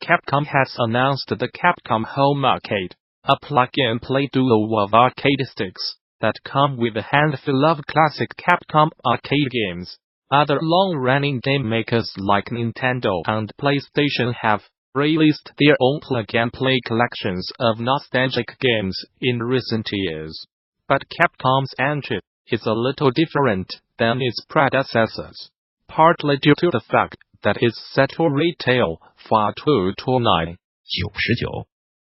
Capcom has announced the Capcom Home Arcade, a plug-and-play duo of arcade sticks that come with a handful of classic Capcom arcade games. Other long-running game makers like Nintendo and PlayStation have released their own plug-and-play collections of nostalgic games in recent years. But Capcom's entry is a little different than its predecessors, partly due to the fact that it's set to retail for $229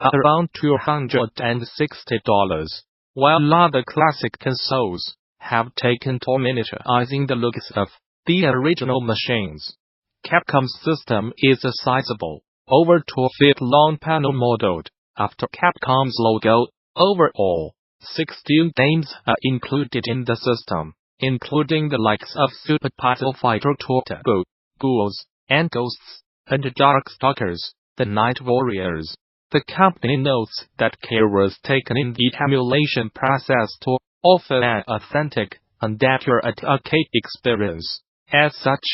around $260, while other classic consoles have taken to miniaturizing the looks of the original machines. Capcom's system is a sizable, over 2-feet long panel modeled after Capcom's logo. Overall, 16 games are included in the system, including the likes of Super Puzzle Fighter Turbo, Ghouls'n Ghosts, and Darkstalkers, the Night Warriors. The company notes that care was taken in the emulation process to offer an authentic and accurate arcade experience. As such,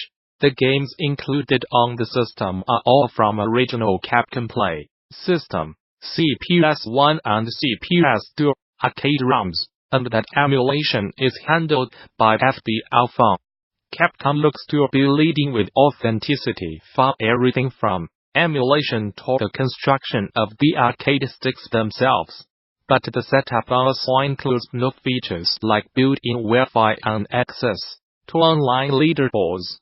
the games included on the system are all from original Capcom Play System, CPS1 and CPS2 arcade ROMs, and that emulation is handled by FB Alpha. Capcom looks to be leading with authenticity for everything from emulation to the construction of the arcade sticks themselves. But the setup also includes new features like built-in wifi and access to online leaderboards.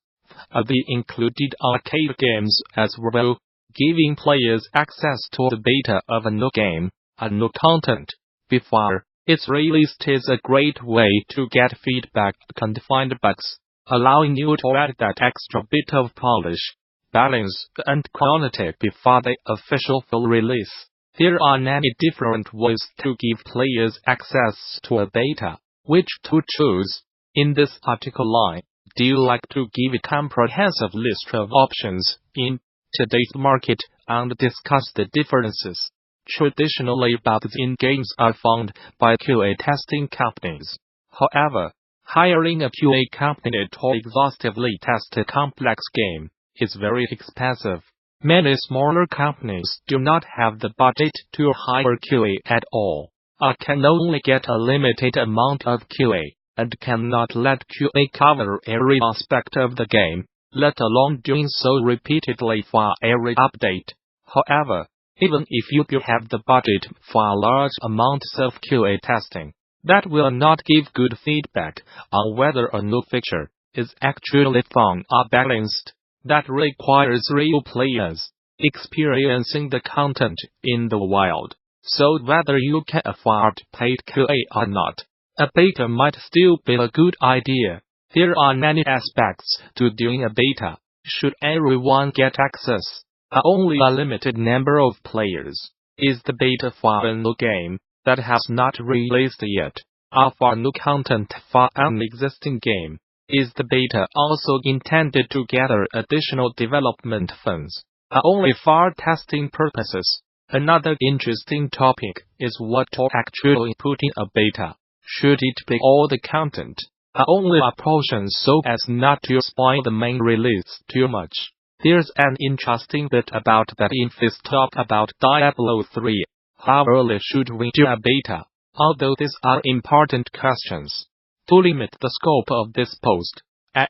The included arcade games as well, giving players access to the beta of a new game and new content before its release is a great way to get feedback and find bugs, allowing you to add that extra bit of polish, balance, and quality before the official full release. There are many different ways to give players access to a beta. Which to choose? In this article, do you like to give a comprehensive list of options in today's market and discuss the differences? Traditionally, bugs in games are found by QA testing companies. However, hiring a QA company to exhaustively test a complex game is very expensive. Many smaller companies do not have the budget to hire QA at all, or can only get a limited amount of QA, and cannot let QA cover every aspect of the game, let alone doing so repeatedly for every update. However, even if you do have the budget for large amounts of QA testing, that will not give good feedback on whether a new feature is actually fun or balanced. That requires real players experiencing the content in the wild. So whether you can afford paid QA or not, a beta might still be a good idea. There are many aspects to doing a beta. Should everyone get access? Only a limited number of players? Is the beta for a new game that has not released yet, or for new content for an existing game? Is the beta also intended to gather additional development funds, only for testing purposes? Another interesting topic is what to actually put in a beta. Should it be all the content, or only a portion so as not to spoil the main release too much? There's an interesting bit about that in this talk about Diablo 3. How early should we do a beta? Although these are important questions. To limit the scope of this post,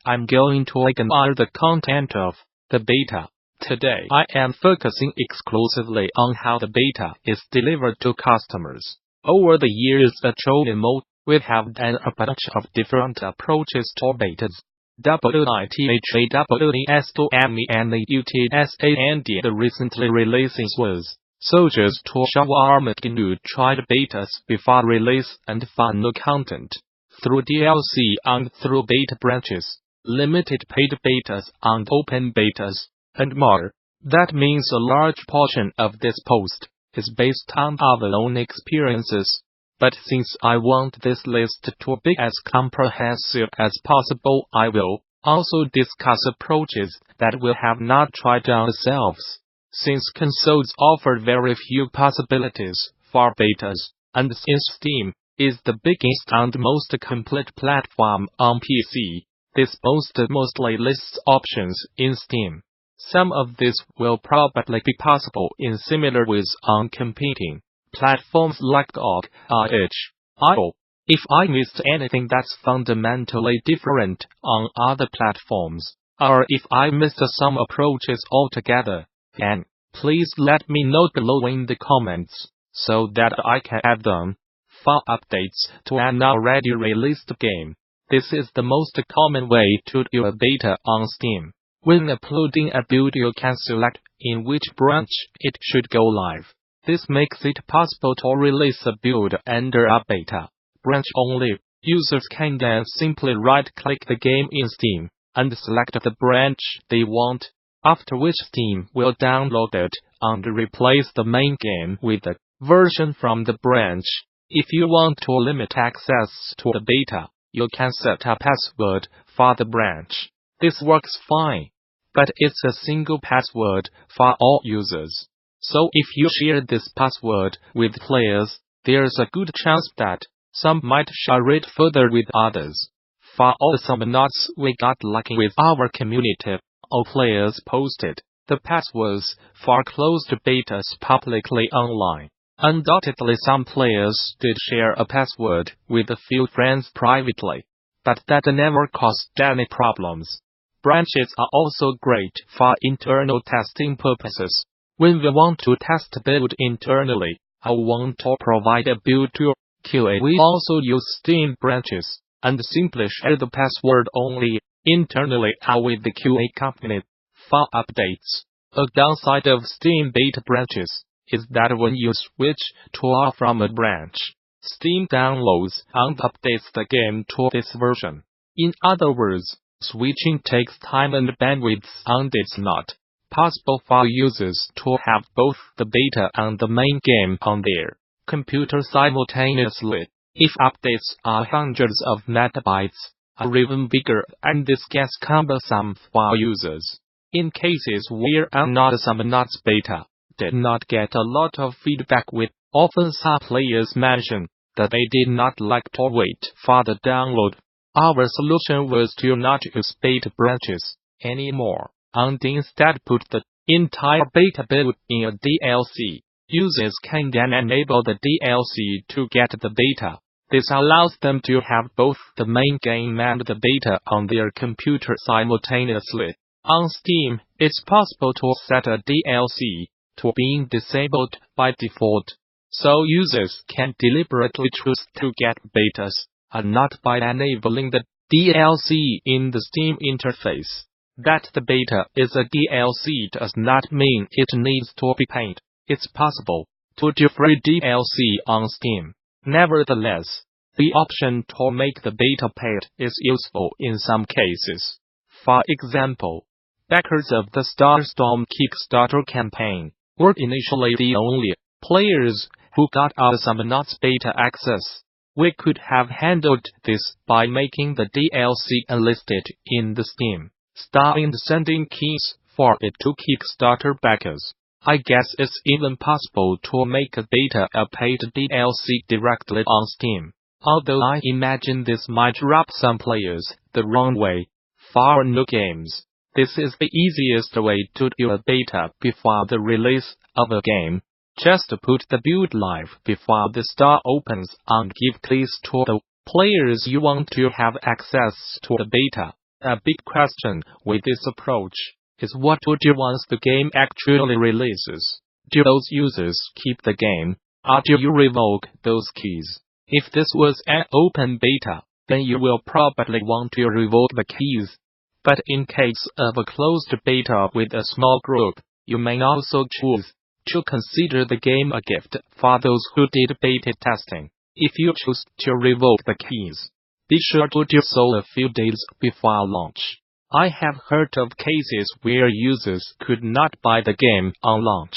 I'm going to ignore the content of the beta. Today I am focusing exclusively on how the beta is delivered to customers. Over the years at Ronimo, we have done a bunch of different approaches to betas. WITHAWES2MENUTSAND. The recently releasing was Soldiers to Shawarmageddon tried betas before release and for new content, through DLC and through beta branches, limited paid betas and open betas, and more. That means a large portion of this post is based on our own experiences. But since I want this list to be as comprehensive as possible, I will also discuss approaches that we have not tried ourselves. Since consoles offer very few possibilities for betas, and since Steam is the biggest and most complete platform on PC, this post mostly lists options in Steam. Some of this will probably be possible in similar ways on competing platforms like GOG, itch.io. If I missed anything that's fundamentally different on other platforms, or if I missed some approaches altogether, then please let me know below in the comments, so that I can add them. File updates to an already released game. This is the most common way to do a beta on Steam. When uploading a build, you can select in which branch it should go live. This makes it possible to release a build under a beta branch only. Users can then simply right-click the game in Steam and select the branch they want, after which Steam will download it and replace the main game with a version from the branch. If you want to limit access to the beta, you can set a password for the branch. This works fine, but it's a single password for all users. So if you share this password with players, there's a good chance that some might share it further with others. For Awesomenauts, we got lucky with our community. All players posted the passwords for closed betas publicly online. Undoubtedly, some players did share a password with a few friends privately, but that never caused any problems. Branches are also great for internal testing purposes. When we want to test a build internally, or want to provide a build to QA, we also use Steam branches, and simply share the password only internally or with the QA company. For updates, a downside of Steam beta branches is that when you switch to or from a branch, Steam downloads and updates the game to this version. In other words, switching takes time and bandwidth, and it's not possible for users to have both the beta and the main game on their computer simultaneously. If updates are hundreds of megabytes, or even bigger, and this gets cumbersome for users. In cases where an Awesomenauts beta did not get a lot of feedback, we often saw players mention that they did not like to wait for the download. Our solution was to not use beta branches anymore, and instead put the entire beta build in a DLC. Users can then enable the DLC to get the beta. This allows them to have both the main game and the beta on their computer simultaneously. On Steam, it's possible to set a DLC to being disabled by default, so users can deliberately choose to get betas, and not by enabling the DLC in the Steam interface. That the beta is a DLC does not mean it needs to be paid. It's possible to do free DLC on Steam. Nevertheless, the option to make the beta paid is useful in some cases. For example, backers of the Starstorm Kickstarter campaign were initially the only players who got Awesomenauts beta access. We could have handled this by making the DLC enlisted in the Steam store and sending keys for it to Kickstarter backers. I guess it's even possible to make a beta a paid DLC directly on Steam, although I imagine this might rub some players the wrong way. For new games, this is the easiest way to do a beta before the release of a game. Just put the build live before the store opens and give keys to the players you want to have access to the beta. A big question with this approach is what to do once the game actually releases. Do those users keep the game, or do you revoke those keys? If this was an open beta, then you will probably want to revoke the keys. But in case of a closed beta with a small group, you may also choose to consider the game a gift for those who did beta testing. If you choose to revoke the keys, be sure to do so a few days before launch. I have heard of cases where users could not buy the game on launch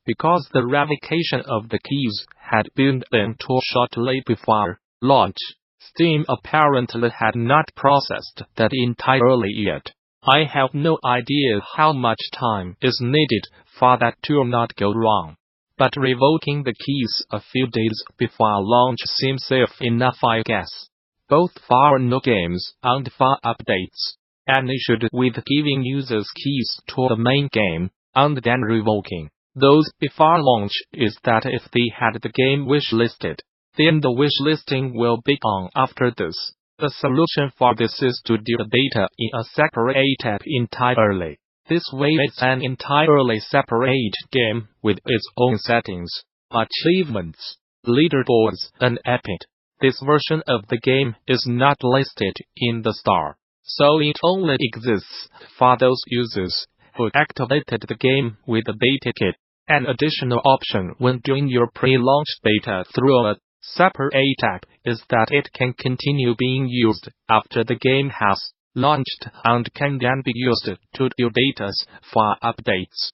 because the revocation of the keys had been done too shortly before launch. Steam apparently had not processed that entirely yet. I have no idea how much time is needed for that to not go wrong, but revoking the keys a few days before launch seems safe enough, I guess, both for new games and for updates. and issued with giving users keys to the main game, and then revoking those before launch is that if they had the game wishlisted, then the wishlisting will be on after this. The solution for this is to do the data in a separate tab entirely. This way it's an entirely separate game with its own settings, achievements, leaderboards, and AppID. This version of the game is not listed in the store, so it only exists for those users who activated the game with a beta kit. An additional option when doing your pre-launch beta through a separate tab is that it can continue being used after the game has launched and can then be used to do betas for updates.